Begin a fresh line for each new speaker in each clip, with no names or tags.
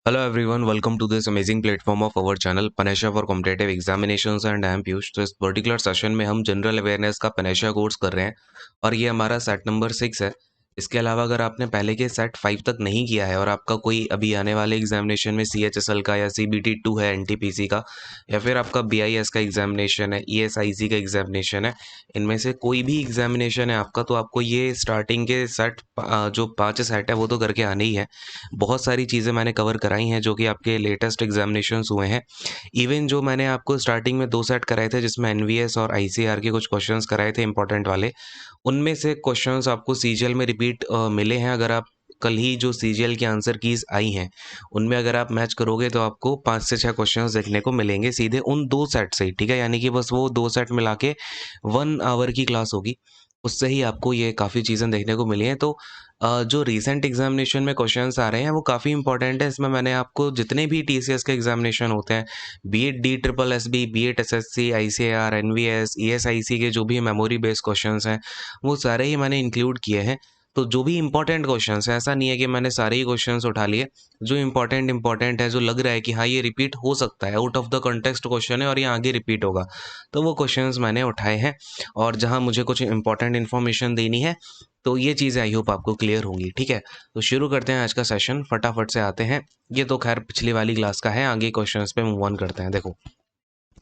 Hello everyone, welcome to this amazing platform of our channel Panesha for Competitive Examinations and I am Piyush। तो इस particular session में हम general awareness का पनेशा course कर रहे हैं और ये हमारा सेट नंबर 6 है। इसके अलावा अगर आपने पहले के सेट 5 तक नहीं किया है और आपका कोई अभी आने वाले एग्जामिनेशन में CHSL का या CBT 2 है NTPC का या फिर आपका BIS का एग्जामिनेशन है, ESIC का एग्जामिनेशन है, इनमें से कोई भी एग्जामिनेशन है आपका, तो आपको ये स्टार्टिंग के सेट जो 5 सेट है वो तो करके आने ही है। बहुत सारी चीज़ें मैंने कवर कराई हैं जो कि आपके लेटेस्ट एग्जामिनेशंस हुए हैं। इवन जो मैंने आपको स्टार्टिंग में 2 सेट कराए थे जिसमें एनवीएस और आईसीआर के कुछ क्वेश्चंस कराए थे इंपॉर्टेंट वाले, उनमें से क्वेश्चंस आपको सीजीएल में रिपीट मिले हैं। अगर आप कल ही जो सीजीएल की आंसर कीज़ आई हैं, उनमें अगर आप मैच करोगे तो आपको 5 से 6 क्वेश्चंस देखने को मिलेंगे सीधे उन 2 सेट से ही, ठीक है? यानी कि बस वो 2 सेट मिला के 1 आवर की क्लास होगी, उससे ही आपको ये काफ़ी चीज़ें देखने को मिली हैं। तो जो रीसेंट एग्जामिनेशन में क्वेश्चंस आ रहे हैं वो काफ़ी इंपॉर्टेंट है। इसमें मैंने आपको जितने भी टीसीएस के एग्जामिनेशन होते हैं, B at D triple S B, B at SSC, ICAR, NVS, ESIC के जो भी मेमोरी बेस्ड क्वेश्चंस हैं, वो सारे ही मैंने इंक्लूड किए हैं। तो जो भी इंपॉर्टेंट क्वेश्चंस हैं, ऐसा नहीं है कि मैंने सारे ही क्वेश्चंस उठा लिए। जो इंपॉर्टेंट है, जो लग रहा है कि हाँ ये रिपीट हो सकता है, out of the context question है और ये आगे रिपीट होगा, तो वो क्वेश्चंस मैंने उठाए हैं। और जहाँ मुझे कुछ इंपॉर्टेंट इन्फॉर्मेशन देनी है तो ये चीज़ें आई होप आपको क्लियर होंगी, ठीक है? तो शुरू करते हैं आज का सेशन, फटाफट से आते हैं। ये तो खैर पिछली वाली क्लास का है, आगे क्वेश्चंस पे मूव ऑन करते हैं। देखो,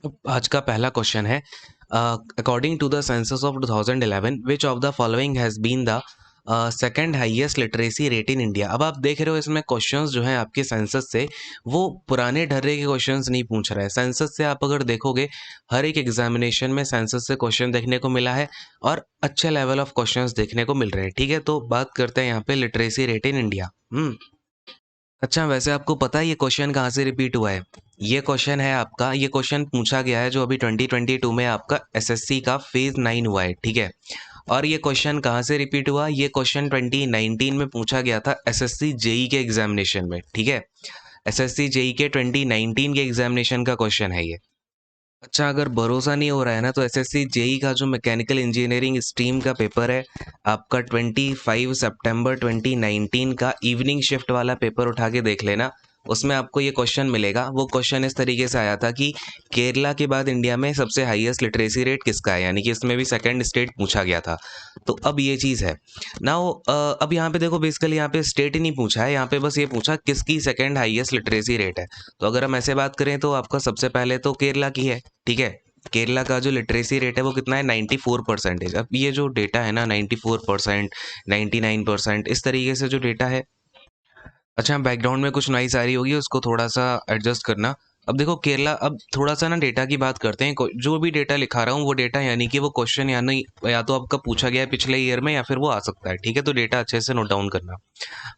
अब आज का पहला क्वेश्चन है, according to the census of 2011 which of the following has been the second highest literacy rate in India. अब आप देख रहे हो इसमें क्वेश्चंस जो हैं आपके सेंसस से, वो पुराने ढर्रे के क्वेश्चंस नहीं पूछ रहा है। सेंसस से आप अगर देखोगे, हर एक एग्जामिनेशन में सेंसस से क्वेश्चन देखने को मिला है और अच्छे लेवल ऑफ क्वेश्चंस देखने को मिल रहे हैं, ठीक है? तो बात करते हैं यहाँ पे लिटरेसी रेट इन इंडिया। अच्छा, वैसे आपको पता है ये क्वेश्चन कहाँ से रिपीट हुआ है? ये क्वेश्चन है आपका, ये क्वेश्चन पूछा गया है जो अभी 2022 में आपका एसएससी का फेज 9 हुआ है, ठीक है? और ये क्वेश्चन कहाँ से रिपीट हुआ? ये क्वेश्चन 2019 में पूछा गया था एसएससी जेई के एग्जामिनेशन में, ठीक है? एसएससी जेई के 2019 के एग्जामिनेशन का क्वेश्चन है ये। अच्छा, अगर भरोसा नहीं हो रहा है ना, तो एसएससी जेई का जो मैकेनिकल इंजीनियरिंग स्ट्रीम का पेपर है आपका, 25 सितंबर 2019 का इवनिंग शिफ्ट वाला पेपर उठा के देख लेना। उसमें आपको ये क्वेश्चन मिलेगा। वो क्वेश्चन इस तरीके से आया था कि केरला के बाद इंडिया में सबसे हाईएस्ट लिटरेसी रेट किसका है, यानी कि इसमें भी सेकंड स्टेट पूछा गया था। तो अब ये चीज़ है नाउ, अब यहाँ पे देखो, बेसिकली यहाँ पे स्टेट ही नहीं पूछा है, यहाँ पे बस ये पूछा किसकी सेकंड हाईएस्ट लिटरेसी रेट है। तो अगर हम ऐसे बात करें तो आपका सबसे पहले तो केरला की है, ठीक है? केरला का जो लिटरेसी रेट है वो कितना है? 94%। अब ये जो डेटा है ना, 94%, 99%, इस तरीके से जो डेटा है। अच्छा, बैकग्राउंड में कुछ नॉइस आ रही होगी, उसको थोड़ा सा एडजस्ट करना। अब देखो केरला, अब थोड़ा सा ना डेटा की बात करते हैं। जो भी डेटा लिखा रहा हूँ वो डेटा, यानी कि वो क्वेश्चन या नहीं, या तो आपका पूछा गया है पिछले ईयर में या फिर वो आ सकता है, ठीक है? तो डेटा अच्छे से नोट डाउन करना।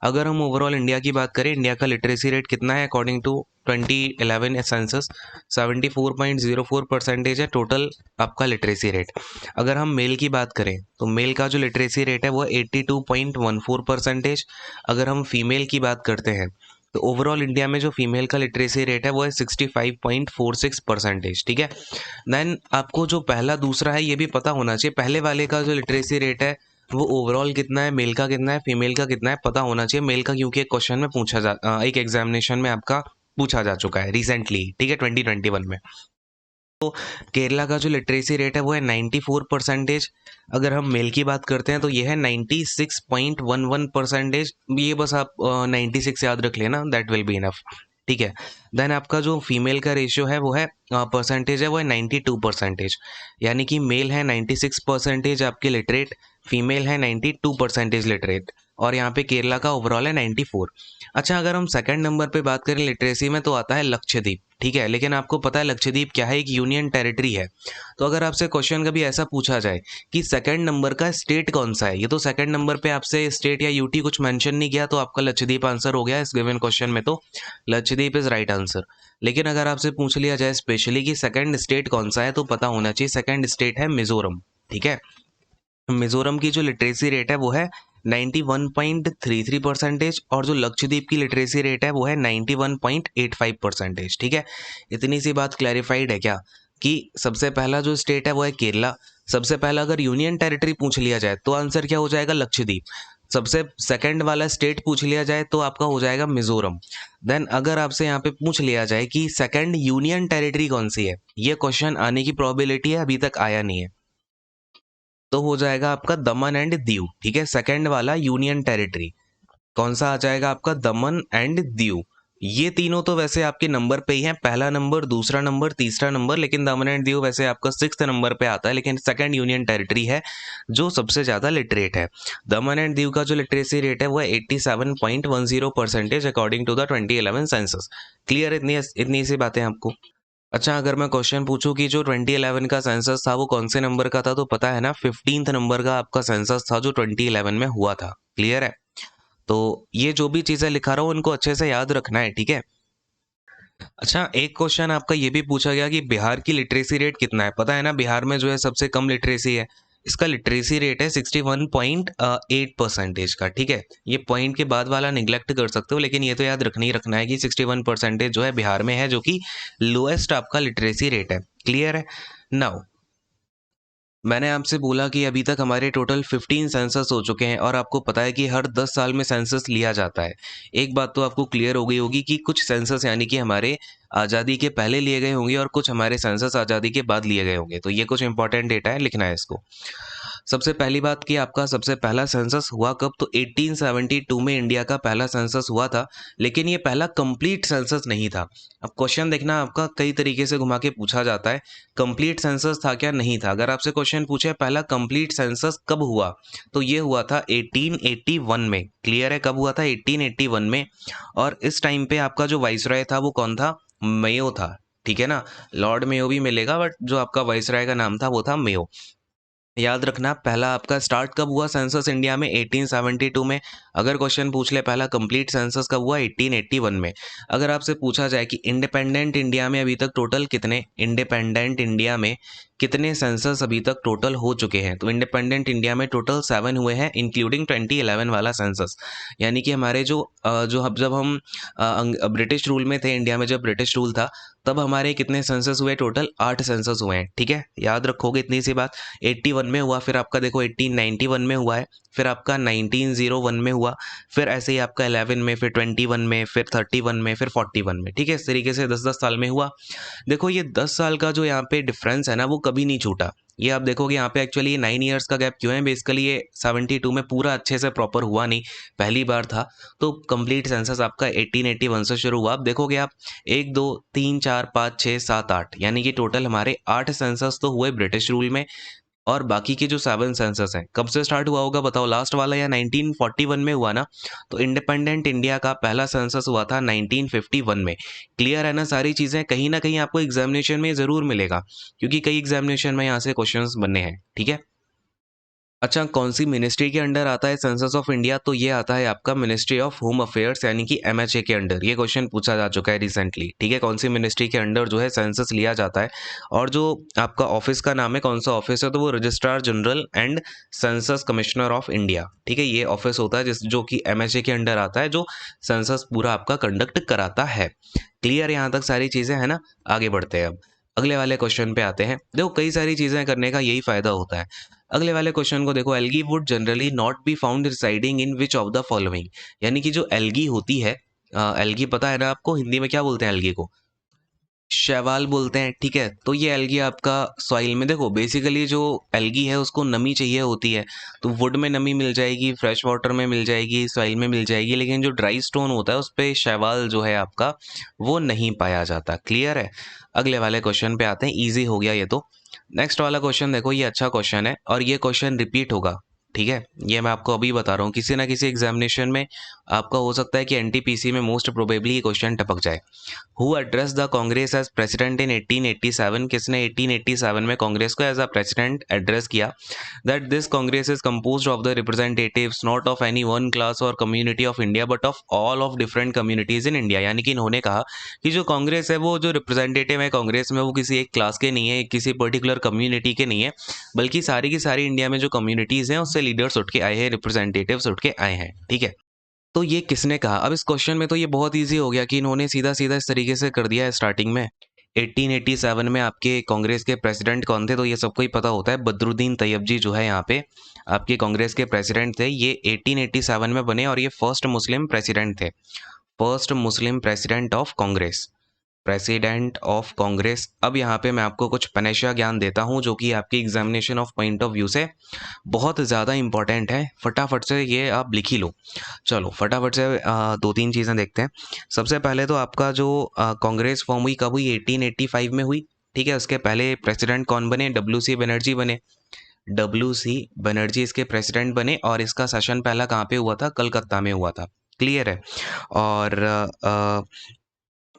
अगर हम ओवरऑल इंडिया की बात करें, इंडिया का लिटरेसी रेट कितना है अकॉर्डिंग टू 2011 सेंसस? 74.04% है टोटल आपका लिटरेसी रेट। अगर हम मेल की बात करें तो मेल का जो लिटरेसी रेट है वो 82.14%। अगर हम फीमेल की बात करते हैं तो ओवरऑल इंडिया में जो फीमेल का लिटरेसी रेट है वो है 65.46%, ठीक है? देन आपको जो पहला दूसरा है ये भी पता होना चाहिए। पहले वाले का जो लिटरेसी रेट है वो ओवरऑल कितना है, मेल का कितना है, फीमेल का कितना है, पता होना चाहिए। मेल का क्योंकि एक क्वेश्चन में एक एग्जामिनेशन में आपका पूछा जा चुका है रिसेंटली, ठीक है, 2021 में। तो केरला का जो लिटरेसी रेट है वो है 94%। अगर हम मेल की बात करते हैं तो ये है 96.11%। ये बस आप 96 याद रख लेना, दैट विल बी इनफ, ठीक है? देन आपका जो फीमेल का रेशियो है वो है परसेंटेज है वो है 92%। यानी कि मेल है 96% आपके लिटरेट, फीमेल है 92% लिटरेट, और यहाँ पे केरला का ओवरऑल है 94। अच्छा, अगर हम सेकंड नंबर पे बात करें लिटरेसी में तो आता है लक्षद्वीप, ठीक है? लेकिन आपको पता है लक्षद्वीप क्या है? एक यूनियन टेरिटरी है। तो अगर आपसे क्वेश्चन कभी ऐसा पूछा जाए कि सेकंड नंबर का स्टेट कौन सा है, ये तो सेकंड नंबर पे आपसे स्टेट या यूटी कुछ मेंशन नहीं किया, तो आपका लक्षद्वीप आंसर हो गया इस गिवन क्वेश्चन में, तो लक्षद्वीप इज राइट आंसर। लेकिन अगर आपसे पूछ लिया जाए स्पेशली कि सेकंड स्टेट कौन सा है, तो पता होना चाहिए सेकंड स्टेट है मिजोरम, ठीक है? मिजोरम की जो लिटरेसी रेट है वो है 91.33%, और जो लक्षद्वीप की लिटरेसी रेट है वो है 91.85%, ठीक है? इतनी सी बात क्लैरिफाइड है क्या कि सबसे पहला जो स्टेट है वो है केरला। सबसे पहला अगर यूनियन टेरिटरी पूछ लिया जाए तो आंसर क्या हो जाएगा? लक्षद्वीप। सबसे सेकंड वाला स्टेट पूछ लिया जाए तो आपका हो जाएगा मिजोरम। देन अगर आपसे यहाँ पे पूछ लिया जाए कि सेकंड यूनियन टेरिटरी कौन सी है, ये क्वेश्चन आने की प्रोबेबिलिटी है, अभी तक आया नहीं है, तो हो जाएगा आपका दमन एंड दीव। ठीक है, सेकंड वाला यूनियन टेरिटरी कौन सा आ जाएगा आपका, दमन एंड दीव। ये तीनों तो वैसे आपके नंबर पे ही हैं, पहला नंबर, दूसरा नंबर, तीसरा नंबर, लेकिन दमन एंड दीव वैसे आपका 6th नंबर पे आता है, लेकिन सेकंड यूनियन टेरिटरी है जो सबसे ज़्यादा लिटरेट है। दमन एंड दीव का जो लिटरेसी रेट है वो है 87.10% according to the 2011 census. Clear, इतनी इतनी सी बातें आपको। अच्छा, अगर मैं क्वेश्चन पूछूं कि जो 2011 का सेंसस था वो कौन से नंबर का था, तो पता है ना, 15th नंबर का आपका सेंसस था जो 2011 में हुआ था। क्लियर है, तो ये जो भी चीज़ें लिखा रहा हूँ उनको अच्छे से याद रखना है, ठीक है। अच्छा, एक क्वेश्चन आपका ये भी पूछा गया कि बिहार की लिटरेसी रेट कितना है। पता है ना, बिहार में जो है सबसे कम लिटरेसी है, इसका लिटरेसी रेट है 61.8% का। ठीक है, ये पॉइंट के बाद वाला निगलेक्ट कर सकते हो, लेकिन ये तो याद रखना ही रखना है कि 61% जो है बिहार में है, जो कि लोएस्ट आपका लिटरेसी रेट है। क्लियर है। नाउ मैंने आपसे बोला कि अभी तक हमारे टोटल 15 सेंसस हो चुके हैं और आपको पता है कि हर 10 साल में सेंसस लिया जाता है। एक बात तो आपको क्लियर हो गई होगी कि कुछ सेंसस यानी कि हमारे आज़ादी के पहले लिए गए होंगे और कुछ हमारे सेंसस आज़ादी के बाद लिए गए होंगे। तो ये कुछ इंपॉर्टेंट डेटा है, लिखना है इसको। सबसे पहली बात कि आपका सबसे पहला सेंसस हुआ कब, तो 1872 में इंडिया का पहला सेंसस हुआ था, लेकिन ये पहला कंप्लीट सेंसस नहीं था। अब क्वेश्चन देखना, आपका कई तरीके से घुमा के पूछा जाता है, कंप्लीट सेंसस था क्या, नहीं था। अगर आपसे क्वेश्चन पूछे पहला कंप्लीट सेंसस कब हुआ, तो ये हुआ था 1881 में। क्लियर है, कब हुआ था, 1881 में। और इस टाइम पे आपका जो वाइसरॉय था वो कौन था, मेयो था। ठीक है ना, लॉर्ड मेयो भी मिलेगा, बट जो आपका वाइसरॉय का नाम था वो था मेयो। याद रखना, पहला आपका स्टार्ट कब हुआ सेंसस इंडिया में, 1872 में। अगर क्वेश्चन पूछ ले पहला कंप्लीट सेंसस कब हुआ, 1881 में। अगर आपसे पूछा जाए कि इंडिपेंडेंट इंडिया में अभी तक टोटल कितने, इंडिपेंडेंट इंडिया में कितने सेंसस अभी तक टोटल हो चुके हैं, तो इंडिपेंडेंट इंडिया में टोटल 7 हुए हैं, इंक्लूडिंग 2011 वाला सेंसस। यानी कि हमारे जब हम ब्रिटिश रूल में थे, इंडिया में जब ब्रिटिश रूल था, तब हमारे कितने सेंसस हुए, टोटल 8 सेंसस हुए हैं। ठीक है, याद रखोगे इतनी सी बात। 81 में हुआ, फिर आपका देखो 1891 में हुआ है, फिर आपका 1901 में हुआ, फिर ऐसे ही आपका 11 में, फिर 21 में, फिर 31 में, फिर 41 में। ठीक है, इस तरीके से 10-10 साल में हुआ। देखो ये 10 साल का जो यहाँ पे डिफरेंस है ना, वो कभी नहीं छूटा। ये आप देखोगे यहाँ पे एक्चुअली 9 ईयर्स का गैप क्यों है, बेसिकली ये 72 में पूरा अच्छे से प्रॉपर हुआ नहीं, पहली बार था। तो कंप्लीट सेंसस आपका 1881 से शुरू हुआ। आप देखोगे आप 1 2 3 4 5 6 7 8, यानी कि टोटल हमारे 8 सेंसस तो हुए ब्रिटिश रूल में, और बाकी के जो 7 सेंसस हैं कब से स्टार्ट हुआ होगा बताओ, लास्ट वाला या 1941 में हुआ ना। तो इंडिपेंडेंट इंडिया का पहला सेंसस हुआ था 1951 में। क्लियर है ना, सारी चीज़ें कहीं ना कहीं आपको एग्जामिनेशन में ज़रूर मिलेगा, क्योंकि कई एग्जामिनेशन में यहाँ से क्वेश्चंस बनने हैं। ठीक है। अच्छा, कौन सी मिनिस्ट्री के अंडर आता है सेंसस ऑफ इंडिया, तो ये आता है आपका मिनिस्ट्री ऑफ होम अफेयर्स, यानी कि एमएचए के अंडर। ये क्वेश्चन पूछा जा चुका है रिसेंटली। ठीक है, कौन सी मिनिस्ट्री के अंडर जो है सेंसस लिया जाता है, और जो आपका ऑफिस का नाम है, कौन सा ऑफिस है, तो वो registrar general and census commissioner of India. ठीक है, ये ऑफिस होता है जो कि एमएचए के अंडर आता है, जो सेंसस पूरा आपका कंडक्ट कराता है। क्लियर, यहाँ तक सारी चीज़ें है ना। आगे बढ़ते हैं, अब अगले वाले क्वेश्चन पे आते हैं। देखो कई सारी चीज़ें करने का यही फायदा होता है। अगले वाले क्वेश्चन को देखो, algae would generally not be found residing in which of the following. यानी कि जो एल्गी होती है, एल्गी पता है ना आपको, हिंदी में क्या बोलते हैं एल्गी को, शैवाल बोलते हैं। ठीक है, तो ये एल्गी आपका सॉइल में, देखो बेसिकली जो एल्गी है उसको नमी चाहिए होती है, तो वुड में नमी मिल जाएगी, फ्रेश वाटर में मिल जाएगी, सॉइल में मिल जाएगी, लेकिन जो ड्राई स्टोन होता है उस पर शैवाल जो है आपका वो नहीं पाया जाता। क्लियर है। अगले वाले क्वेश्चन पे आते हैं, ईजी हो गया ये तो। नेक्स्ट वाला क्वेश्चन देखो, ये अच्छा क्वेश्चन है और ये क्वेश्चन रिपीट होगा। ठीक है, ये मैं आपको अभी बता रहा हूँ, किसी ना किसी एग्जामिनेशन में आपका हो सकता है कि एनटीपीसी में मोस्ट प्रोबेबली ये क्वेश्चन टपक जाए। Who address the Congress as president in 1887, किसने 1887 में कांग्रेस को एज अ प्रेसिडेंट एड्रेस किया। That this Congress is composed of the representatives not of any one class और community of India but of all of different communities in India. यानी कि इन्होंने कहा कि जो कांग्रेस है, वो जो रिप्रेजेंटेटिव है कांग्रेस में, वो किसी एक क्लास के नहीं है, किसी पर्टिकुलर कम्युनिटी के नहीं है, बल्कि सारी की सारी इंडिया में जो कम्युनिटीज हैं उससे लीडर्स उठ के आए हैं, रिप्रेजेंटेटिव्स उठ के आए हैं। ठीक है, तो ये किसने कहा। अब इस क्वेश्चन में तो ये बहुत इजी हो गया कि इन्होंने सीधा सीधा इस तरीके से कर दिया है स्टार्टिंग में 1887 में आपके कांग्रेस के प्रेसिडेंट कौन थे? तो ये सबको ही पता होता है, बदरुद्दीन तैयब जी जो है यहाँ पे आपके कांग्रेस के प्रेसिडेंट थे। ये 1887 में बने और ये फर्स्ट मुस्लिम प्रेसिडेंट थे, first Muslim president of Congress, president of Congress. अब यहाँ पे मैं आपको कुछ पेनेशिया ज्ञान देता हूँ जो कि आपके examination of point of view से बहुत ज़्यादा इंपॉर्टेंट है। फटाफट से ये आप लिख ही लो। चलो फटाफट से दो तीन चीज़ें देखते हैं। सबसे पहले तो आपका जो कांग्रेस फॉर्म हुई कब हुई? 1885 में हुई। ठीक है, उसके पहले प्रेसिडेंट कौन बने? डब्ल्यू.सी. बनर्जी बने। डब्ल्यू.सी. बनर्जी इसके प्रेसिडेंट बने और इसका सेशन पहला कहाँ पे हुआ था? कलकत्ता में हुआ था। क्लियर है? और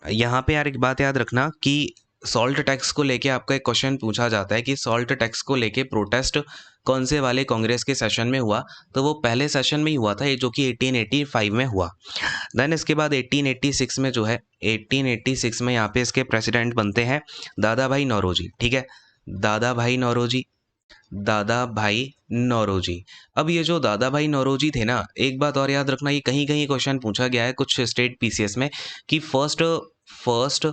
यहाँ पे यार एक बात याद रखना कि सॉल्ट टैक्स को लेके आपका एक क्वेश्चन पूछा जाता है कि सॉल्ट टैक्स को लेके प्रोटेस्ट कौन से वाले कांग्रेस के सेशन में हुआ? तो वो पहले सेशन में ही हुआ था, ये जो कि 1885 में हुआ। देन इसके बाद 1886 में जो है 1886 में यहाँ पे इसके प्रेसिडेंट बनते हैं दादा भाई नौरोजी। ठीक है, दादा भाई नौरोजी, दादा भाई नौरोजी। अब ये जो दादा भाई नौरोजी थे ना, एक बात और याद रखना, ये कहीं कहीं क्वेश्चन पूछा गया है कुछ स्टेट पीसीएस में कि फर्स्ट फर्स्ट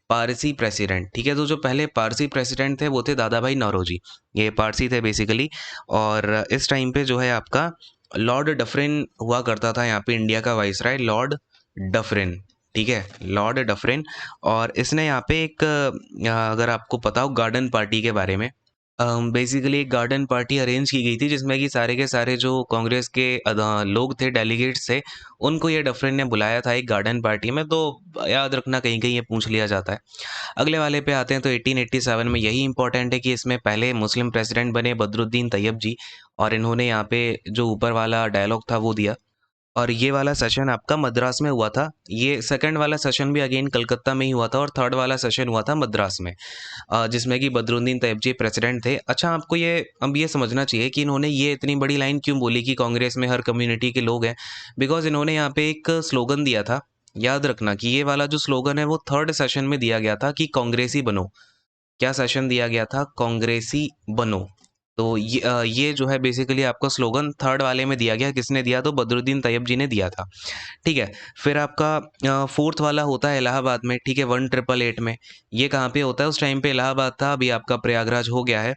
पारसी प्रेसिडेंट। ठीक है, तो जो पहले पारसी प्रेसिडेंट थे वो थे दादा भाई नौरोजी, ये पारसी थे बेसिकली। और इस टाइम पे जो है आपका लॉर्ड डफरिन हुआ करता था यहाँ पे इंडिया का वाइसराय, लॉर्ड डफरिन। ठीक है, लॉर्ड डफरिन। और इसने यहाँ पे एक अगर आपको पता हो गार्डन पार्टी के बारे में, बेसिकली एक गार्डन पार्टी अरेंज की गई थी जिसमें कि सारे के सारे जो कांग्रेस के लोग थे, डेलीगेट्स थे, उनको ये डफरिन ने बुलाया था एक गार्डन पार्टी में। तो याद रखना कहीं कहीं ये पूछ लिया जाता है। अगले वाले पे आते हैं तो 1887 में यही इंपॉर्टेंट है कि इसमें पहले मुस्लिम प्रेसिडेंट बने बदरुद्दीन तैयब जी, और इन्होंने यहाँ पे जो ऊपर वाला डायलॉग था वो दिया। और ये वाला सेशन आपका मद्रास में हुआ था। ये सेकंड वाला सेशन भी अगेन कलकत्ता में ही हुआ था और थर्ड वाला सेशन हुआ था मद्रास में, जिसमें कि बदरुद्दीन तैयब जी प्रेसिडेंट थे। अच्छा, आपको ये अब ये समझना चाहिए कि इन्होंने ये इतनी बड़ी लाइन क्यों बोली कि कांग्रेस में हर कम्युनिटी के लोग हैं। बिकॉज इन्होंने यहाँ पे एक स्लोगन दिया था, याद रखना कि ये वाला जो स्लोगन है वो थर्ड सेशन में दिया गया था कि कांग्रेसी बनो। क्या सेशन दिया गया था? कांग्रेसी बनो। तो ये जो है बेसिकली आपका स्लोगन थर्ड वाले में दिया गया। किसने दिया? तो बदरुद्दीन तैयब जी ने दिया था। ठीक है, फिर आपका फोर्थ वाला होता है इलाहाबाद में। ठीक है, 1888 में। ये कहाँ पे होता है? उस टाइम पे इलाहाबाद था, अभी आपका प्रयागराज हो गया है।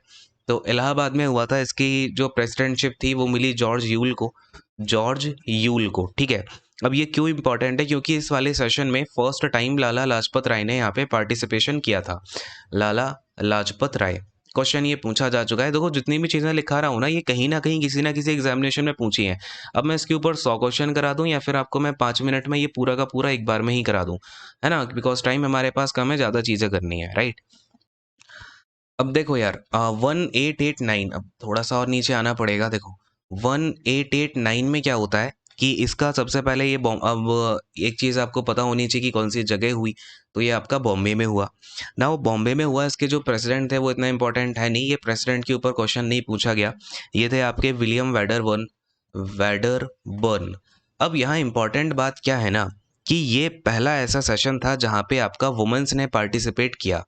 तो इलाहाबाद में हुआ था। इसकी जो प्रेसिडेंटशिप थी वो मिली जॉर्ज यूल को, जॉर्ज यूल को। ठीक है, अब ये क्यों इंपॉर्टेंट है? क्योंकि इस वाले सेशन में फर्स्ट टाइम लाला लाजपत राय ने यहाँ पे पार्टिसिपेशन किया था। लाला लाजपत राय। क्वेश्चन ये पूछा जा चुका है। देखो जितनी भी चीज़ें लिखा रहा हूँ ना किसी ना किसी एग्जामिनेशन में पूछी हैं। अब मैं इसके ऊपर 100 क्वेश्चन करा दूं या फिर आपको मैं 5 मिनट में ये पूरा का पूरा एक बार में ही करा दूं, है ना? बिकॉज टाइम हमारे पास कम है, ज़्यादा चीज़ें करनी है, राइट? अब देखो यार 1889, अब थोड़ा सा और नीचे आना पड़ेगा। देखो 1889 में क्या होता है कि इसका सबसे पहले ये बॉम्ब, अब एक चीज़ आपको पता होनी चाहिए कि कौन सी जगह हुई। तो ये आपका बॉम्बे में हुआ ना, वो बॉम्बे में हुआ। इसके जो प्रेसिडेंट थे वो इतना इंपॉर्टेंट है नहीं, ये प्रेसिडेंट के ऊपर क्वेश्चन नहीं पूछा गया। ये थे आपके विलियम वैडरबर्न, वैडरबर्न। अब यहाँ इंपॉर्टेंट बात क्या है ना कि ये पहला ऐसा सेशन था जहाँ पे आपका वुमेन्स ने पार्टिसिपेट किया।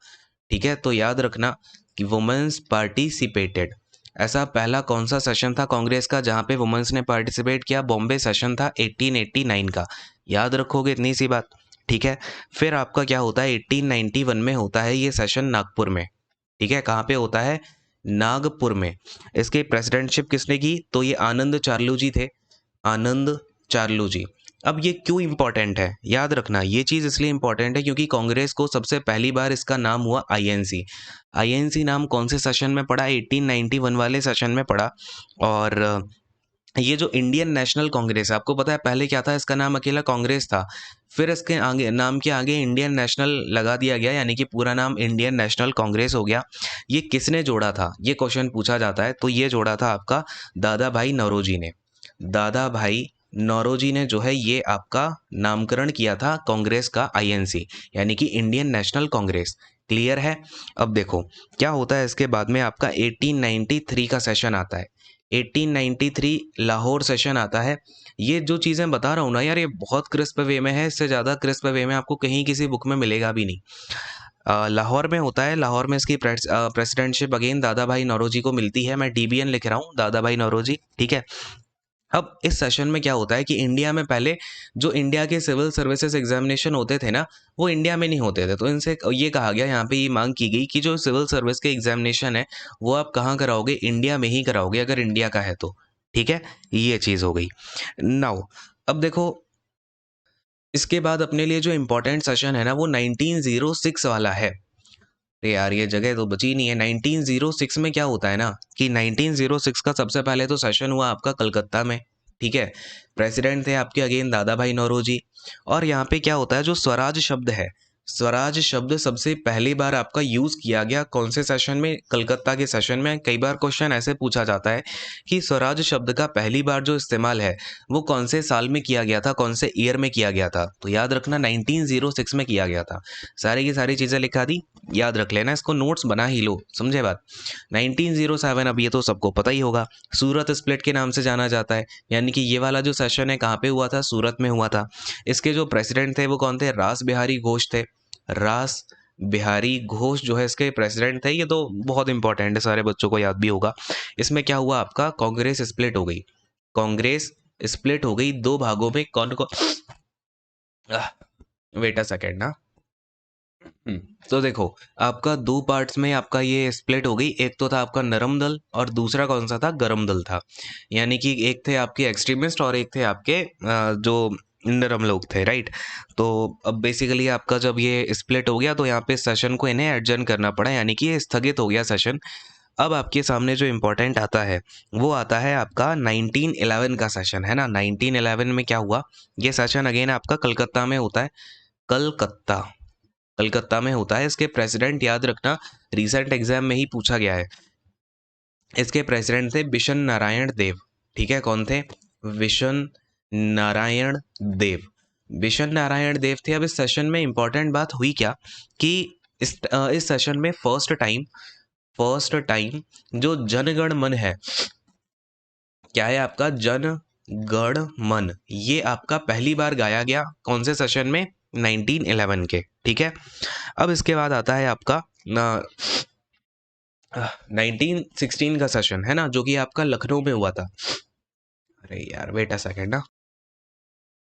ठीक है, तो याद रखना कि वुमेन्स पार्टिसिपेटेड। ऐसा पहला कौन सा सेशन था कांग्रेस का जहां पे वुमेन्स ने पार्टिसिपेट किया? बॉम्बे सेशन था 1889 का। याद रखोगे इतनी सी बात। ठीक है, फिर आपका क्या होता है 1891 में होता है ये सेशन नागपुर में। ठीक है, कहाँ पे होता है? नागपुर में। इसकी प्रेसिडेंटशिप किसने की? तो ये आनंद चार्लू जी थे, आनंद चार्लू जी। अब ये क्यों इंपॉर्टेंट है? याद रखना ये चीज़ इसलिए इंपॉर्टेंट है क्योंकि कांग्रेस को सबसे पहली बार इसका नाम हुआ आईएनसी। आईएनसी नाम कौन से सेशन में पड़ा? 1891 वाले सेशन में पड़ा। और ये जो इंडियन नेशनल कांग्रेस है, आपको पता है पहले क्या था? इसका नाम अकेला कांग्रेस था, फिर इसके आगे नाम के आगे इंडियन नेशनल लगा दिया गया, यानी कि पूरा नाम इंडियन नेशनल कांग्रेस हो गया। ये किसने जोड़ा था? ये क्वेश्चन पूछा जाता है। तो ये जोड़ा था आपका दादा भाई नौरोजी ने। दादा भाई नौरोजी ने जो है ये आपका नामकरण किया था कांग्रेस का आईएनसी, यानी कि इंडियन नेशनल कांग्रेस। क्लियर है? अब देखो क्या होता है इसके बाद में आपका 1893 का सेशन आता है। 1893 लाहौर सेशन आता है। ये जो चीज़ें बता रहा हूँ ना यार, ये बहुत क्रिस्प वे में है, इससे ज़्यादा क्रिस्प वे में आपको कहीं किसी बुक में मिलेगा भी नहीं। लाहौर में होता है। लाहौर में इसकी प्रेसिडेंटशिप अगेन दादा भाई नौरोजी को मिलती है। मैं डीबीएन लिख रहा हूँ, दादा भाई नौरोजी। ठीक है, अब इस सेशन में क्या होता है कि इंडिया में पहले जो इंडिया के सिविल सर्विसेज एग्जामिनेशन होते थे ना, वो इंडिया में नहीं होते थे, तो इनसे ये कहा गया, यहाँ पे ये मांग की गई कि जो सिविल सर्विस के एग्जामिनेशन है वो आप कहाँ कराओगे, इंडिया में ही कराओगे अगर इंडिया का है तो। ठीक है, ये चीज़ हो गई। नाउ अब देखो, इसके बाद अपने लिए जो इम्पोर्टेंट सेशन है ना वो 1906 वाला है। अरे यार ये जगह तो बची नहीं है। 1906 में क्या होता है ना कि 1906 का सबसे पहले तो सेशन हुआ आपका कलकत्ता में। ठीक है, प्रेसिडेंट थे आपके अगेन दादा भाई नौरोजी। और यहाँ पे क्या होता है, जो स्वराज शब्द है, स्वराज शब्द सबसे पहली बार आपका यूज किया गया कौन से सेशन में, कलकत्ता के सेशन में। कई बार क्वेश्चन ऐसे पूछा जाता है कि स्वराज शब्द का पहली बार जो इस्तेमाल है वो कौन से साल में किया गया था, कौन से ईयर में किया गया था, तो याद रखना 1906 में किया गया था। सारी की सारी चीजें लिखा दी, याद रख लेना, इसको नोट्स बना ही लो, समझे बात। 1907, अब ये तो सबको पता ही होगा, सूरत स्प्लिट के नाम से जाना जाता है, यानी कि ये वाला जो सेशन है कहाँ पे हुआ था, सूरत में हुआ था। इसके जो प्रेसिडेंट थे वो कौन थे, रास बिहारी घोष थे। रास बिहारी घोष जो है इसके प्रेसिडेंट थे। ये तो बहुत इंपॉर्टेंट है, सारे बच्चों को याद भी होगा। इसमें क्या हुआ आपका, कांग्रेस स्प्लिट हो गई, कांग्रेस स्प्लिट हो गई दो भागों में। कौन को, वेट अ सेकेंड ना। तो देखो, आपका दो पार्ट्स में आपका ये स्प्लिट हो गई। एक तो था आपका नरम दल और दूसरा कौन सा था, गरम दल था। यानी कि एक थे आपके एक्सट्रीमिस्ट और एक थे आपके जो नरम लोग थे, राइट। तो अब बेसिकली आपका जब ये स्प्लिट हो गया तो यहाँ पे सेशन को इन्हें एडजर्न करना पड़ा, यानी कि ये स्थगित हो गया सेशन। अब आपके सामने जो इम्पोर्टेंट आता है वो आता है आपका 1911 का सेशन, है ना। 1911 में क्या हुआ, ये सेशन अगेन आपका कलकत्ता में होता है। कलकत्ता, कलकत्ता में होता है। इसके प्रेसिडेंट याद रखना, रिसेंट एग्जाम में ही पूछा गया है। इसके प्रेसिडेंट थे बिशन नारायण देव। ठीक है, कौन थे, बिशन नारायण देव। बिशन नारायण देव थे। अब इस सेशन में इंपॉर्टेंट बात हुई क्या कि इस सेशन में फर्स्ट टाइम जो जनगण मन है, क्या है आपका, जन गण मन, ये आपका पहली बार गाया गया कौन से सेशन में, 1911 के। ठीक है, अब इसके बाद आता है आपका 1916 का सेशन, है ना, जो कि आपका लखनऊ में हुआ था। अरे यार वेट अ सेकेंड ना।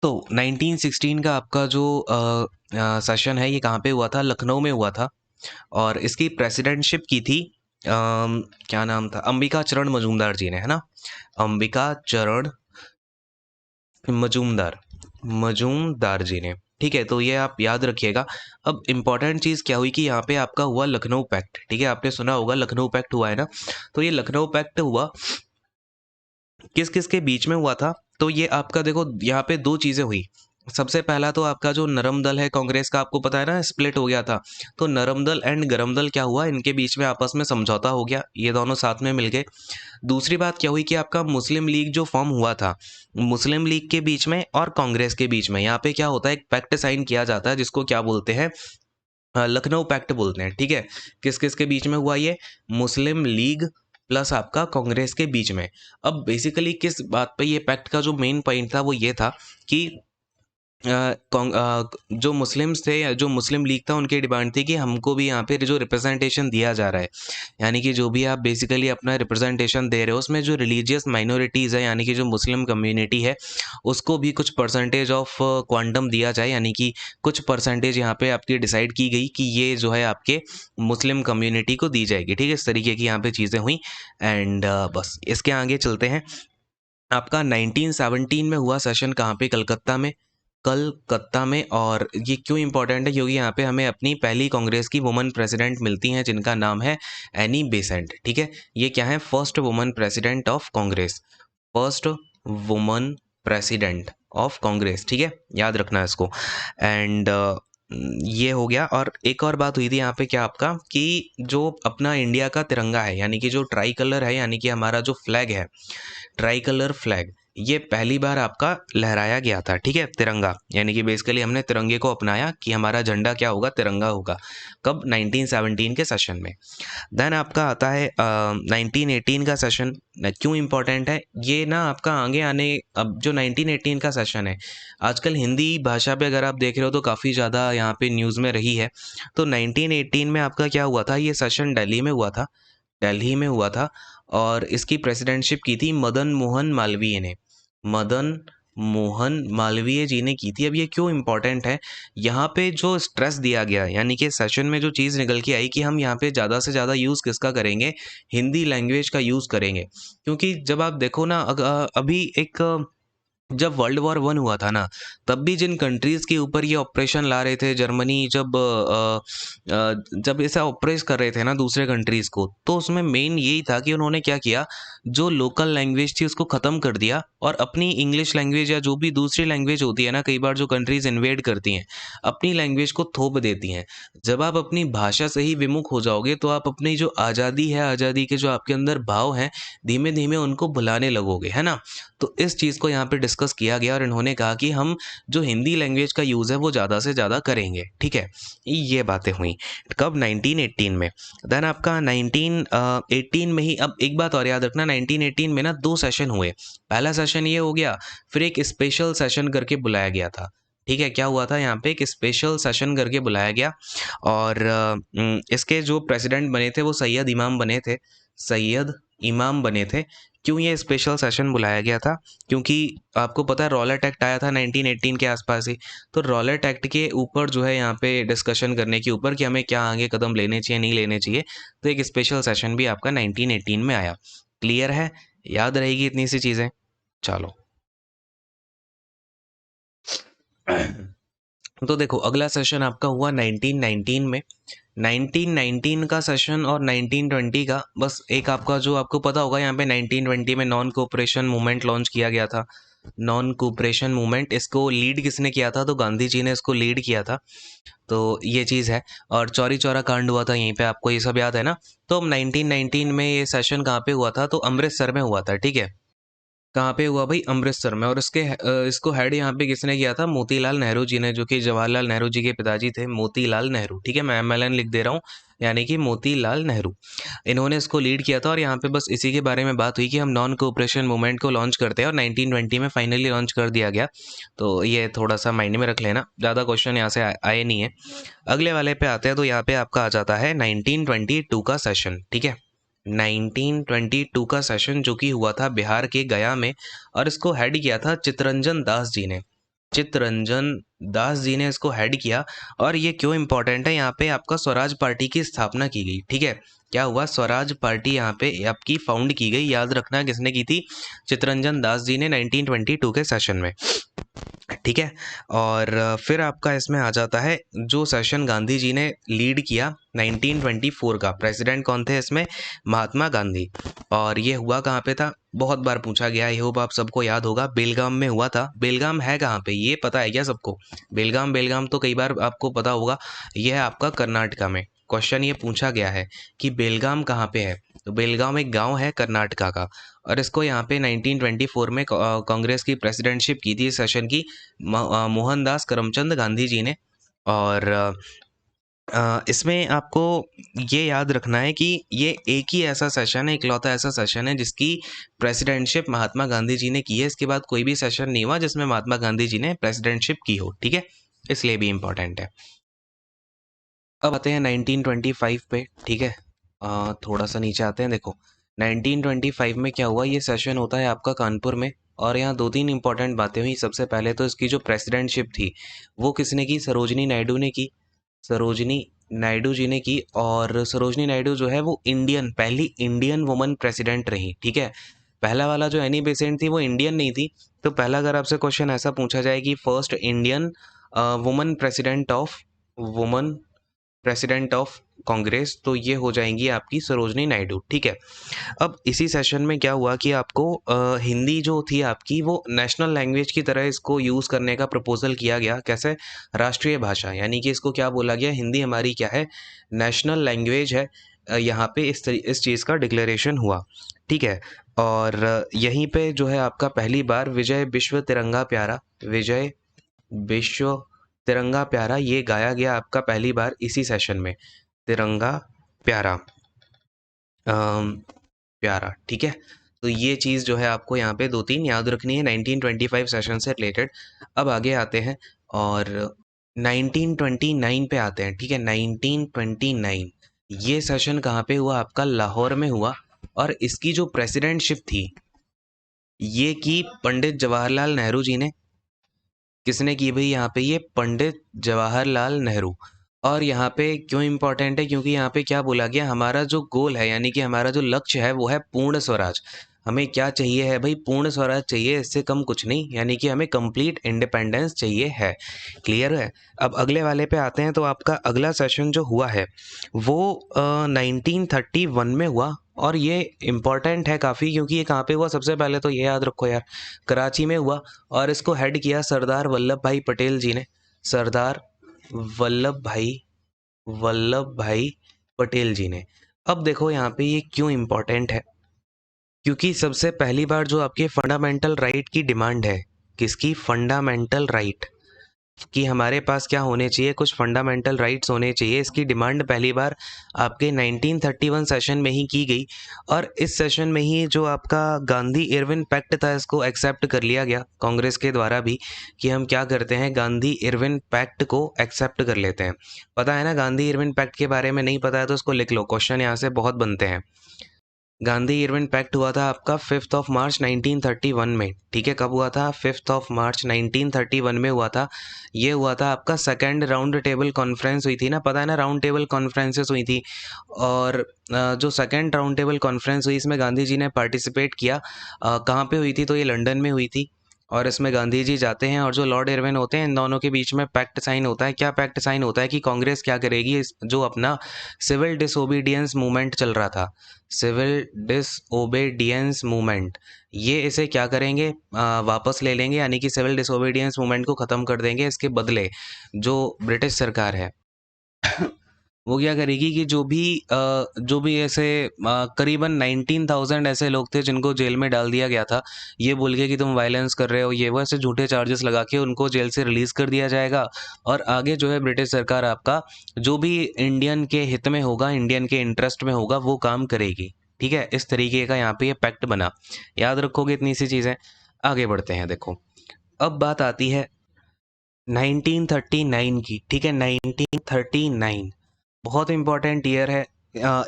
तो 1916 का आपका जो सेशन है ये कहाँ पे हुआ था, लखनऊ में हुआ था। और इसकी प्रेसिडेंटशिप की थी क्या नाम था, अंबिका चरण मजूमदार जी ने, है ना, अंबिका चरण मजूमदार, मजूमदार जी ने। ठीक है, तो ये आप याद रखिएगा। अब इंपॉर्टेंट चीज़ क्या हुई कि यहाँ पे आपका हुआ लखनऊ पैक्ट। ठीक है, आपने सुना होगा लखनऊ पैक्ट हुआ है ना। तो ये लखनऊ पैक्ट हुआ किस किस के बीच में हुआ था, तो ये आपका देखो यहाँ पे दो चीज़ें हुई। सबसे पहला तो आपका जो नरम दल है कांग्रेस का, आपको पता है ना स्प्लिट हो गया था, तो नरम दल एंड गरम दल क्या हुआ, इनके बीच में आपस में समझौता हो गया, ये दोनों साथ में मिल गए। दूसरी बात क्या हुई कि आपका मुस्लिम लीग जो फॉर्म हुआ था, मुस्लिम लीग के बीच में और कांग्रेस के बीच में, यहाँ पे क्या होता है, एक पैक्ट साइन किया जाता है जिसको क्या बोलते हैं, लखनऊ पैक्ट बोलते हैं। ठीक है, किस किस के बीच में हुआ ये, मुस्लिम लीग प्लस आपका कांग्रेस के बीच में। अब बेसिकली किस बात पे ये पैक्ट का जो मेन पॉइंट था वो ये था कि जो मुस्लिम्स थे या जो मुस्लिम लीग था उनकी डिमांड थी कि हमको भी यहाँ पे जो रिप्रेजेंटेशन दिया जा रहा है, यानी कि जो भी आप बेसिकली अपना रिप्रेजेंटेशन दे रहे हो उसमें जो रिलीजियस माइनॉरिटीज़ है, यानी कि जो मुस्लिम कम्युनिटी है उसको भी कुछ परसेंटेज ऑफ क्वांटम दिया जाए, यानी कि कुछ परसेंटेज यहाँ पे आपकी डिसाइड की गई कि ये जो है आपके मुस्लिम कम्युनिटी को दी जाएगी। ठीक है, इस तरीके की यहाँ पे चीज़ें हुई। एंड बस इसके आगे चलते हैं। आपका 1917 में हुआ सेशन कहाँ पे, कलकत्ता में, कलकत्ता में। और ये क्यों इंपॉर्टेंट है, क्योंकि यहाँ पे हमें अपनी पहली कांग्रेस की वुमन प्रेसिडेंट मिलती हैं जिनका नाम है एनी बेसेंट। ठीक है, ये क्या है, first woman president of Congress, first woman president of Congress. ठीक है, याद रखना इसको। एंड ये हो गया। और एक और बात हुई थी यहाँ पे क्या आपका कि जो अपना इंडिया का तिरंगा है, यानी कि जो ट्राई कलर है, यानी कि हमारा जो फ्लैग है, ट्राई कलर फ्लैग, ये पहली बार आपका लहराया गया था। ठीक है, तिरंगा, यानी कि बेसिकली हमने तिरंगे को अपनाया कि हमारा झंडा क्या होगा, तिरंगा होगा। कब, 1917 के सेशन में। देन आपका आता है 1918 का सेशन। क्यों इंपॉर्टेंट है ये ना, आपका आगे आने, अब जो 1918 का सेशन है आजकल हिंदी भाषा पे अगर आप देख रहे हो तो काफ़ी ज़्यादा यहाँ पे न्यूज़ में रही है। तो 1918 में आपका क्या हुआ था, ये सेशन दिल्ली में हुआ था, दिल्ली में हुआ था। और इसकी प्रेसिडेंटशिप की थी मदन मोहन मालवीय ने, मदन मोहन मालवीय जी ने की थी। अब ये क्यों इम्पोर्टेंट है, यहाँ पे जो स्ट्रेस दिया गया यानी कि सेशन में जो चीज़ निकल के आई कि हम यहाँ पे ज़्यादा से ज़्यादा यूज़ किसका करेंगे, हिंदी लैंग्वेज का यूज़ करेंगे। क्योंकि जब आप देखो ना अभी एक जब वर्ल्ड वॉर वन हुआ था ना, तब भी जिन कंट्रीज़ के ऊपर ये ऑपरेशन ला रहे थे, जर्मनी जब ऐसा ऑपरेस कर रहे थे ना दूसरे कंट्रीज़ को, तो उसमें मेन यही था कि उन्होंने क्या किया, जो लोकल लैंग्वेज थी उसको ख़त्म कर दिया और अपनी इंग्लिश लैंग्वेज या जो भी दूसरी लैंग्वेज होती है ना, कई बार जो कंट्रीज़ इन्वेड करती हैं, अपनी लैंग्वेज को थोप देती हैं। जब आप अपनी भाषा से ही विमुख हो जाओगे, तो आप अपनी जो आज़ादी है, आज़ादी के जो आपके अंदर भाव हैं, धीमे-धीमे उनको भुलाने लगोगे, है ना? तो इस चीज़ को यहाँ पे डिस्कस किया गया और इन्होंने कहा कि हम जो हिंदी लैंग्वेज का यूज़ है वो ज़्यादा से ज़्यादा करेंगे, ठीक है? ये बातें हुई। कब? 1918 में। देन आपका 1918 में ही, अब एक बात और याद रखना, 1918 में ना 2 सेशन हुए। पहला सेशन ये हो गया, फिर एक स्पेशल सेशन करके बुलाया गया था। ठीक है? क्या हुआ था यहाँ पे, एक स्पेशल सेशन करके बुलाया गया और इसके जो प्रेसिडेंट बने थे वो सैयद इमाम बने थे। सैयद इमाम बने थे। क्यों ये स्पेशल सेशन बुलाया गया था? क्योंकि आपको पता है रॉलेट एक्ट आया था 1918 के आसपास ही। तो रॉलेट एक्ट के ऊपर जो है यहाँ पे डिस्कशन करने के ऊपर कि हमें क्या आगे कदम लेने चाहिए, नहीं लेने चाहिए, तो एक स्पेशल सेशन भी आपका 1918 में आया। क्लियर है? याद रहेगी इतनी सी चीज़ें? चलो। तो देखो अगला सेशन आपका हुआ 1919 में। 1919 का सेशन और 1920 का, बस एक आपका जो आपको पता होगा, यहाँ पे 1920 में नॉन कोऑपरेशन मूवमेंट लॉन्च किया गया था। नॉन कोऑपरेशन मूवमेंट, इसको लीड किसने किया था? तो गांधी जी ने इसको लीड किया था। तो ये चीज़ है। और चौरी चौरा कांड हुआ था यहीं पे, आपको ये सब याद है ना? तो 1919 में ये सेशन कहाँ पे हुआ था? तो अमृतसर में हुआ था, ठीक है? कहाँ पे हुआ भाई? अमृतसर में। और इसको हेड यहाँ पे किसने किया था? मोतीलाल नेहरू जी ने, जो कि जवाहरलाल नेहरू जी के पिताजी थे, मोतीलाल नेहरू। ठीक है, मैं एमएलएन लिख दे रहा हूँ, यानी कि मोतीलाल नेहरू। इन्होंने इसको लीड किया था और यहाँ पे बस इसी के बारे में बात हुई कि हम नॉन कोऑपरेशन मूवमेंट को लॉन्च करते हैं और 1920 में फाइनली लॉन्च कर दिया गया। तो ये थोड़ा सा माइंड में रख लेना, ज़्यादा क्वेश्चन यहाँ से आए नहीं है। अगले वाले पे आते हैं, तो यहाँ पे आपका आ जाता है 1922 का सेशन। ठीक है, 1922 का सेशन जो कि हुआ था बिहार के गया में, और इसको हेड किया था चित्तरंजन दास जी ने। चित्तरंजन दास जी ने इसको हेड किया। और ये क्यों इंपॉर्टेंट है, यहाँ पे आपका स्वराज पार्टी की स्थापना की गई। ठीक है, क्या हुआ? स्वराज पार्टी यहाँ पे आपकी फाउंड की गई। याद रखना किसने की थी? चित्तरंजन दास जी ने 1922 के सेशन में। ठीक है, और फिर आपका इसमें आ जाता है जो सेशन गांधी जी ने लीड किया 1924 का। प्रेसिडेंट कौन थे इसमें? महात्मा गांधी। और ये हुआ कहाँ पे था? बहुत बार पूछा गया, आई होप आप सबको याद होगा, बेलगाम में हुआ था। बेलगाम है कहाँ पे, ये पता है क्या सबको? बेलगाम, बेलगाम तो कई बार आपको पता होगा, ये है आपका कर्नाटका में। क्वेश्चन ये पूछा गया है कि बेलगाम कहाँ पे है, तो बेलगाम एक गांव है कर्नाटका का। और इसको यहाँ पे 1924 में कांग्रेस की प्रेसिडेंटशिप की थी इस सेशन की, मोहनदास करमचंद गांधी जी ने। और इसमें आपको ये याद रखना है कि ये एक ही ऐसा सेशन है, इकलौता ऐसा सेशन है जिसकी प्रेसिडेंटशिप महात्मा गांधी जी ने की है। इसके बाद कोई भी सेशन नहीं हुआ जिसमें महात्मा गांधी जी ने प्रेसिडेंटशिप की हो। ठीक है, इसलिए भी इम्पोर्टेंट है। अब आते हैं 1925 पे। ठीक है, थोड़ा सा नीचे आते हैं। देखो 1925 में क्या हुआ, ये सेशन होता है आपका कानपुर में। और यहाँ दो तीन इंपॉर्टेंट बातें हुई। सबसे पहले तो इसकी जो प्रेसिडेंटशिप थी वो किसने की? सरोजनी नायडू ने की। सरोजनी नायडू जी ने की। और सरोजनी नायडू जो है वो पहली इंडियन वुमन प्रेसिडेंट रही। ठीक है, पहला वाला जो एनी बेसेंट थी वो इंडियन नहीं थी। तो पहला अगर आपसे क्वेश्चन ऐसा पूछा जाए कि first Indian woman president of Congress, तो ये हो जाएंगी आपकी सरोजनी नायडू। ठीक है, अब इसी सेशन में क्या हुआ कि आपको हिंदी जो थी आपकी वो नेशनल लैंग्वेज की तरह इसको यूज़ करने का प्रपोजल किया गया। कैसे? राष्ट्रीय भाषा, यानी कि इसको क्या बोला गया, हिंदी हमारी क्या है? नेशनल लैंग्वेज है। यहाँ पे इस चीज़ का डिक्लेरेशन हुआ। ठीक है, और यहीं पे जो है आपका पहली बार विजय विश्व तिरंगा प्यारा, विजय विश्व तिरंगा प्यारा, ये गाया गया आपका पहली बार इसी सेशन में। तिरंगा प्यारा, प्यारा। ठीक है, तो ये चीज़ जो है आपको यहाँ पे दो तीन याद रखनी है 1925 सेशन से रिलेटेड। अब आगे आते हैं और 1929 पे आते हैं। ठीक है, 1929 ये सेशन कहाँ पे हुआ? आपका लाहौर में हुआ। और इसकी जो प्रेसिडेंटशिप थी ये की पंडित जवाहरलाल नेहरू जी ने। किसने की भाई यहाँ पे? ये पंडित जवाहरलाल नेहरू। और यहाँ पे क्यों इम्पोर्टेंट है? क्योंकि यहाँ पे क्या बोला गया, हमारा जो गोल है यानी कि हमारा जो लक्ष्य है वो है पूर्ण स्वराज। हमें क्या चाहिए है भाई? पूर्ण स्वराज चाहिए, इससे कम कुछ नहीं, यानी कि हमें कंप्लीट इंडिपेंडेंस चाहिए है। क्लियर है? अब अगले वाले पे आते हैं। तो आपका अगला सेशन जो हुआ है वो 1931 में हुआ। और ये इम्पॉर्टेंट है काफ़ी, क्योंकि ये कहाँ पे हुआ? सबसे पहले तो ये याद रखो यार, कराची में हुआ। और इसको हेड किया सरदार वल्लभ भाई पटेल जी ने। सरदार वल्लभ भाई वल्लभ भाई पटेल जी ने। अब देखो यहाँ पे ये क्यों इम्पोर्टेंट है, क्योंकि सबसे पहली बार जो आपके फंडामेंटल राइट की डिमांड है, किसकी? फंडामेंटल राइट कि हमारे पास क्या होने चाहिए, कुछ फंडामेंटल राइट्स होने चाहिए, इसकी डिमांड पहली बार आपके 1931 सेशन में ही की गई। और इस सेशन में ही जो आपका गांधी इरविन पैक्ट था, इसको एक्सेप्ट कर लिया गया कांग्रेस के द्वारा भी, कि हम क्या करते हैं, गांधी इरविन पैक्ट को एक्सेप्ट कर लेते हैं। पता है ना गांधी इरविन पैक्ट के बारे में? नहीं पता है तो उसको लिख लो, क्वेश्चन यहाँ से बहुत बनते हैं। गांधी इरविन पैक्ट हुआ था आपका 5 ऑफ मार्च 1931 में। ठीक है, कब हुआ था? 5 ऑफ मार्च 1931 में हुआ था। ये हुआ था आपका सेकंड राउंड टेबल कॉन्फ्रेंस हुई थी ना, पता है ना, राउंड टेबल कॉन्फ्रेंसेस हुई थी। और जो सेकंड राउंड टेबल कॉन्फ्रेंस हुई, इसमें गांधी जी ने पार्टिसिपेट किया। कहाँ पे हुई थी? तो ये लंदन में हुई थी। और इसमें गांधी जी जाते हैं और जो लॉर्ड इरविन होते हैं, इन दोनों के बीच में पैक्ट साइन होता है। क्या पैक्ट साइन होता है? कि कांग्रेस क्या करेगी, जो अपना सिविल डिसोबीडियंस मूवमेंट चल रहा था, सिविल डिसओबेडियंस मूवमेंट, ये इसे क्या करेंगे, वापस ले लेंगे, यानी कि सिविल डिसओबेडियंस मूवमेंट को ख़त्म कर देंगे। इसके बदले जो ब्रिटिश सरकार है वो क्या करेगी कि जो भी ऐसे करीबन 19,000 ऐसे लोग थे जिनको जेल में डाल दिया गया था, ये बोल के कि तुम वायलेंस कर रहे हो, ये वो ऐसे झूठे चार्जेस लगा के उनको जेल से रिलीज़ कर दिया जाएगा। और आगे जो है ब्रिटिश सरकार आपका जो भी इंडियन के हित में होगा, इंडियन के इंटरेस्ट में होगा, वो काम करेगी। ठीक है, इस तरीके का यहाँ पे ये पैक्ट बना। याद रखोगे इतनी सी चीज़ें। आगे बढ़ते हैं। देखो, अब बात आती है 1939 की। ठीक है, 1939 बहुत इंपॉर्टेंट ईयर है।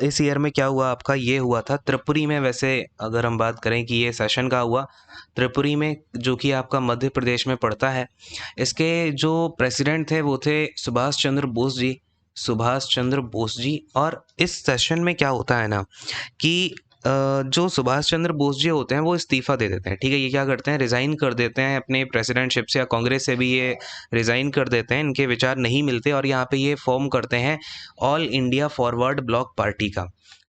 इस ईयर में क्या हुआ आपका? ये हुआ था त्रिपुरी में। वैसे अगर हम बात करें कि ये सेशन का हुआ त्रिपुरी में, जो कि आपका मध्य प्रदेश में पड़ता है। इसके जो प्रेसिडेंट थे वो थे सुभाष चंद्र बोस जी। सुभाष चंद्र बोस जी। और इस सेशन में क्या होता है ना कि जो सुभाष चंद्र बोस जी होते हैं वो इस्तीफा दे देते हैं। ठीक है, ये क्या करते हैं, रिज़ाइन कर देते हैं अपने प्रेसिडेंटशिप से, या कांग्रेस से भी ये रिज़ाइन कर देते हैं, इनके विचार नहीं मिलते। और यहाँ पे ये फॉर्म करते हैं all India Forward Bloc party का।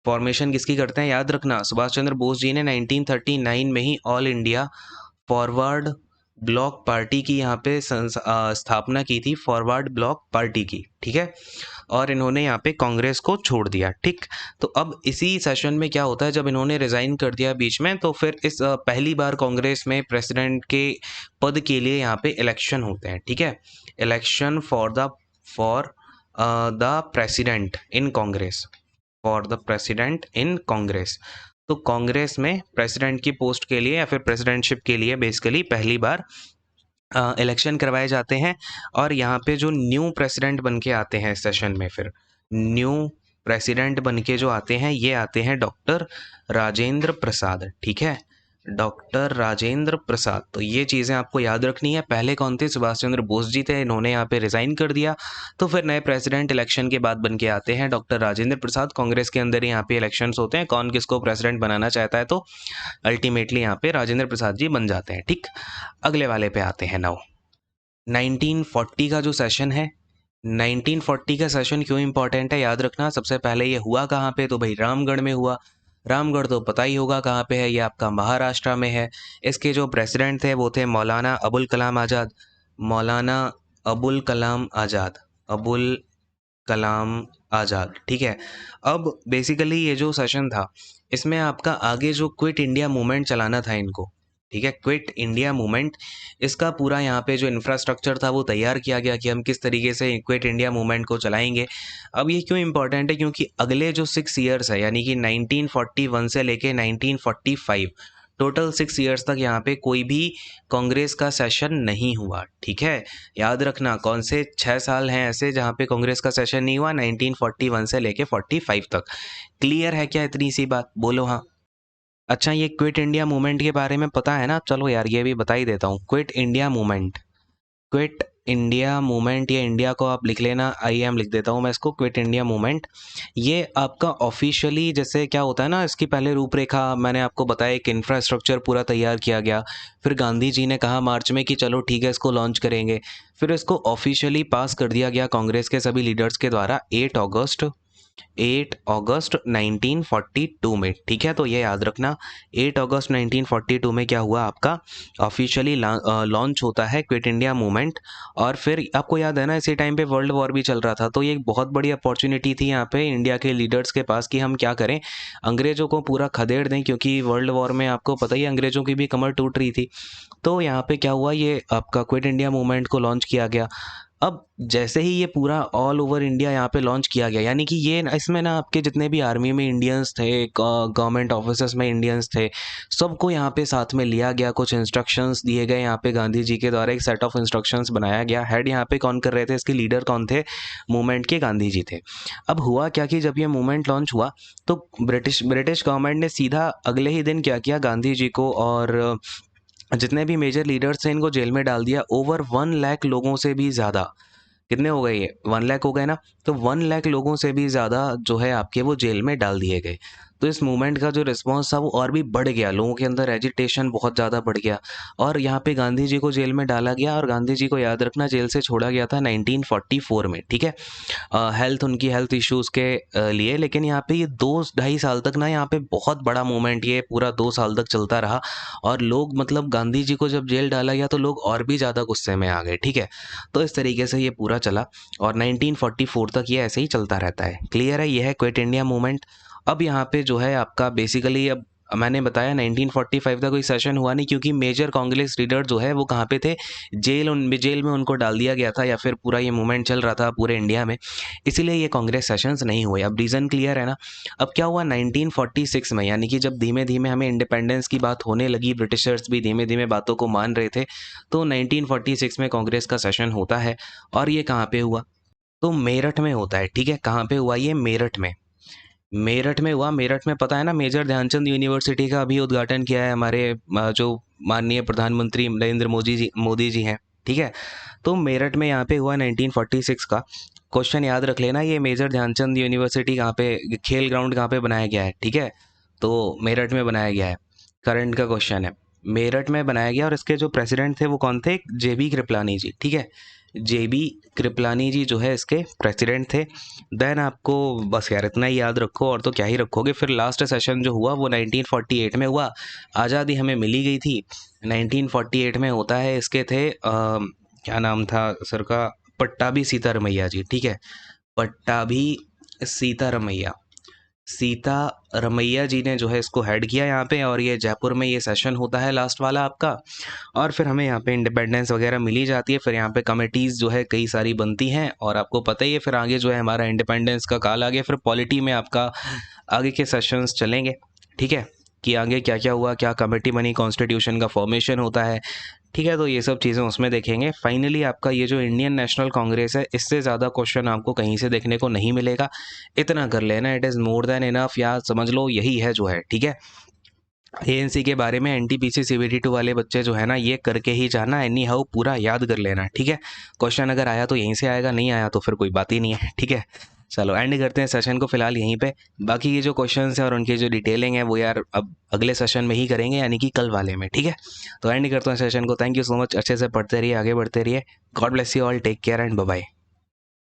फॉर्मेशन किसकी करते हैं? याद रखना, सुभाष चंद्र बोस जी ने 1939 में ही All India Forward Bloc party की यहाँ पे स्थापना की थी, फॉरवर्ड ब्लॉक पार्टी की। ठीक है, और इन्होंने यहाँ पे कांग्रेस को छोड़ दिया। ठीक, तो अब इसी सेशन में क्या होता है, जब इन्होंने रिजाइन कर दिया बीच में, तो फिर इस पहली बार कांग्रेस में प्रेसिडेंट के पद के लिए यहाँ पे इलेक्शन होते हैं। ठीक है, election for the president in Congress, for the president in Congress. तो कांग्रेस में प्रेसिडेंट की पोस्ट के लिए या फिर प्रेसिडेंटशिप के लिए बेसिकली पहली बार इलेक्शन करवाए जाते हैं। और यहाँ पे जो न्यू प्रेसिडेंट बन के आते हैं इस सेशन में, फिर न्यू प्रेसिडेंट बन के जो आते हैं, ये आते हैं डॉक्टर राजेंद्र प्रसाद। ठीक है, डॉक्टर राजेंद्र प्रसाद। तो ये चीज़ें आपको याद रखनी है। पहले कौन थे? सुभाष चंद्र बोस जी थे, इन्होंने यहाँ पे रिज़ाइन कर दिया। तो फिर नए प्रेसिडेंट इलेक्शन के बाद बन के आते हैं डॉक्टर राजेंद्र प्रसाद। कांग्रेस के अंदर ही यहाँ पे इलेक्शंस होते हैं, कौन किसको प्रेसिडेंट बनाना चाहता है, तो अल्टीमेटली यहाँ पे राजेंद्र प्रसाद जी बन जाते हैं। ठीक, अगले वाले पे आते हैं। नाउ 1940 का जो सेशन है, 1940 का सेशन क्यों इंपॉर्टेंट है, याद रखना। सबसे पहले ये हुआ कहाँ पे? तो भाई रामगढ़ में हुआ। रामगढ़ तो पता ही होगा कहाँ पे है, ये आपका महाराष्ट्र में है। इसके जो प्रेसिडेंट थे वो थे मौलाना अबुल कलाम आज़ाद। मौलाना अबुल कलाम आज़ाद, अबुल कलाम आज़ाद। ठीक है, अब बेसिकली ये जो सेशन था, इसमें आपका आगे जो क्विट इंडिया मूवमेंट चलाना था इनको। ठीक है, क्विट इंडिया मूवमेंट, इसका पूरा यहाँ पे जो इंफ्रास्ट्रक्चर था वो तैयार किया गया कि हम किस तरीके से क्विट इंडिया मूवमेंट को चलाएंगे। अब ये क्यों इंपॉर्टेंट है? क्योंकि अगले जो 6 ईयर्स है, यानी कि 1941 से लेके 1945, टोटल 6 ईयर्स तक यहाँ पे कोई भी कांग्रेस का सेशन नहीं हुआ। ठीक है, याद रखना, कौन से 6 साल हैं ऐसे जहाँ पे कांग्रेस का सेशन नहीं हुआ, 1941 से लेके 45 तक। क्लियर है क्या इतनी सी बात? बोलो हाँ। अच्छा, ये क्विट इंडिया मूवमेंट के बारे में पता है ना? चलो यार ये भी बता ही देता हूँ। Quit India movement, quit India movement, ये इंडिया को आप लिख लेना, आई एम लिख देता हूँ मैं इसको, क्विट इंडिया मूवमेंट। ये आपका ऑफिशियली जैसे क्या होता है ना, इसकी पहले रूपरेखा मैंने आपको बताया, एक इंफ्रास्ट्रक्चर पूरा तैयार किया गया। फिर गांधी जी ने कहा मार्च में कि चलो ठीक है इसको लॉन्च करेंगे। फिर इसको ऑफिशियली पास कर दिया गया कांग्रेस के सभी लीडर्स के द्वारा 8 अगस्त 1942 में। ठीक है, तो ये याद रखना, 8 अगस्त 1942 में क्या हुआ आपका, ऑफिशियली लॉन्च होता है क्विट इंडिया मूवमेंट। और फिर आपको याद है ना, इसी टाइम पे वर्ल्ड वॉर भी चल रहा था, तो ये एक बहुत बड़ी अपॉर्चुनिटी थी यहाँ पे इंडिया के लीडर्स के पास कि हम क्या करें, अंग्रेज़ों को पूरा खदेड़ दें, क्योंकि वर्ल्ड वॉर में आपको पता ही है अंग्रेज़ों की भी कमर टूट रही थी। तो यहाँ पे क्या हुआ, ये आपका क्विट इंडिया मूवमेंट को लॉन्च किया गया। अब जैसे ही ये पूरा ऑल ओवर इंडिया यहाँ पे लॉन्च किया गया, यानी कि ये इसमें ना आपके जितने भी आर्मी में इंडियंस थे, गवर्नमेंट ऑफिसर्स में इंडियंस थे, सबको यहाँ पे साथ में लिया गया, कुछ इंस्ट्रक्शंस दिए गए यहाँ पे गांधी जी के द्वारा, एक सेट ऑफ इंस्ट्रक्शंस बनाया गया। हेड यहाँ पे कौन कर रहे थे, इसके लीडर कौन थे, मूवमेंट के गांधी जी थे। अब हुआ क्या कि जब ये मूवमेंट लॉन्च हुआ तो ब्रिटिश गवर्नमेंट ने सीधा अगले ही दिन क्या किया, गांधी जी को और जितने भी मेजर लीडर्स थे इनको जेल में डाल दिया। ओवर 1 लाख लोगों से भी ज़्यादा, कितने हो गए ये, 1 लाख हो गए ना, तो 1 लाख लोगों से भी ज़्यादा जो है आपके वो जेल में डाल दिए गए। तो इस मूवमेंट का जो रिस्पॉन्स था वो और भी बढ़ गया, लोगों के अंदर एजिटेशन बहुत ज़्यादा बढ़ गया। और यहाँ पे गांधी जी को जेल में डाला गया, और गांधी जी को याद रखना जेल से छोड़ा गया था 1944 में। ठीक है, उनकी हेल्थ इश्यूज़ के लिए। लेकिन यहाँ पे ये 2 ढाई साल तक ना, यहाँ पे बहुत बड़ा मूवमेंट ये पूरा 2 साल तक चलता रहा। और लोग मतलब गांधी जी को जब जेल डाला गया तो लोग और भी ज़्यादा गुस्से में आ गए। ठीक है, तो इस तरीके से ये पूरा चला और 1944 तक ये ऐसे ही चलता रहता है। क्लियर है, ये है क्विट इंडिया मूवमेंट। अब यहाँ पे जो है आपका बेसिकली, अब मैंने बताया 1945 का कोई सेशन हुआ नहीं, क्योंकि मेजर कांग्रेस लीडर जो है वो कहाँ पे थे, जेल में उनको डाल दिया गया था, या फिर पूरा ये मूवमेंट चल रहा था पूरे इंडिया में, इसीलिए ये कांग्रेस सेशंस नहीं हुए। अब रीज़न क्लियर है ना। अब क्या हुआ 1946 में, यानी कि जब धीमे धीमे हमें इंडिपेंडेंस की बात होने लगी, ब्रिटिशर्स भी धीमे धीमे बातों को मान रहे थे, तो 1946 में कांग्रेस का सेशन होता है। और ये कहाँ पे हुआ, तो मेरठ में होता है। ठीक है, कहाँ पे हुआ ये, मेरठ में। मेरठ में हुआ। मेरठ में पता है ना, मेजर ध्यानचंद यूनिवर्सिटी का अभी उद्घाटन किया है हमारे जो माननीय प्रधानमंत्री नरेंद्र मोदी जी हैं। ठीक है, तो मेरठ में यहाँ पे हुआ 1946 का। क्वेश्चन याद रख लेना, ये मेजर ध्यानचंद यूनिवर्सिटी कहाँ पे, खेल ग्राउंड कहाँ पे बनाया गया है। ठीक है, तो मेरठ में बनाया गया है, करंट का क्वेश्चन है। मेरठ में बनाया गया, और इसके जो प्रेसिडेंट थे वो कौन थे, जेबी कृपलानी जी। ठीक है, जेबी कृपलानी जी जो है इसके प्रेसिडेंट थे। देन आपको बस यार इतना ही याद रखो, और तो क्या ही रखोगे। फिर लास्ट सेशन जो हुआ वो 1948 में हुआ, आज़ादी हमें मिली गई थी 1948 में। होता है इसके थे क्या नाम था सर का, पट्टाभी सीतारमैया जी। ठीक है, पट्टाभी सीतारमैया, सीता रमैया जी ने जो है इसको हेड किया यहाँ पे, और ये जयपुर में ये सेशन होता है लास्ट वाला आपका। और फिर हमें यहाँ पे इंडिपेंडेंस वगैरह मिली जाती है। फिर यहाँ पे कमेटीज़ जो है कई सारी बनती हैं, और आपको पता ही है फिर आगे जो है हमारा इंडिपेंडेंस का काल आ गया। फिर पॉलिटी में आपका आगे के सेशंस चलेंगे। ठीक है, कि आगे क्या क्या हुआ, क्या कमेटी बनी, कॉन्स्टिट्यूशन का फॉर्मेशन होता है। ठीक है, तो ये सब चीज़ें उसमें देखेंगे। फाइनली आपका ये जो इंडियन नेशनल कांग्रेस है, इससे ज़्यादा क्वेश्चन आपको कहीं से देखने को नहीं मिलेगा। इतना कर लेना, it is more than enough, या समझ लो यही है जो है। ठीक है, एएनसी के बारे में एनटीपीसी सीबीटी 2 वाले बच्चे जो है ना, ये करके ही जाना, एनी हाउ पूरा याद कर लेना। ठीक है, क्वेश्चन अगर आया तो यहीं से आएगा, नहीं आया तो फिर कोई बात ही नहीं है। ठीक है, चलो एंड करते हैं सेशन को फिलहाल यहीं पे। बाकी ये जो क्वेश्चंस हैं और उनकी जो डिटेलिंग है वो यार अब अगले सेशन में ही करेंगे, यानी कि कल वाले में। ठीक है, तो एंड करते हैं सेशन को। थैंक यू सो मच, अच्छे से पढ़ते रहिए, आगे बढ़ते रहिए। God bless you all, take care and bye bye.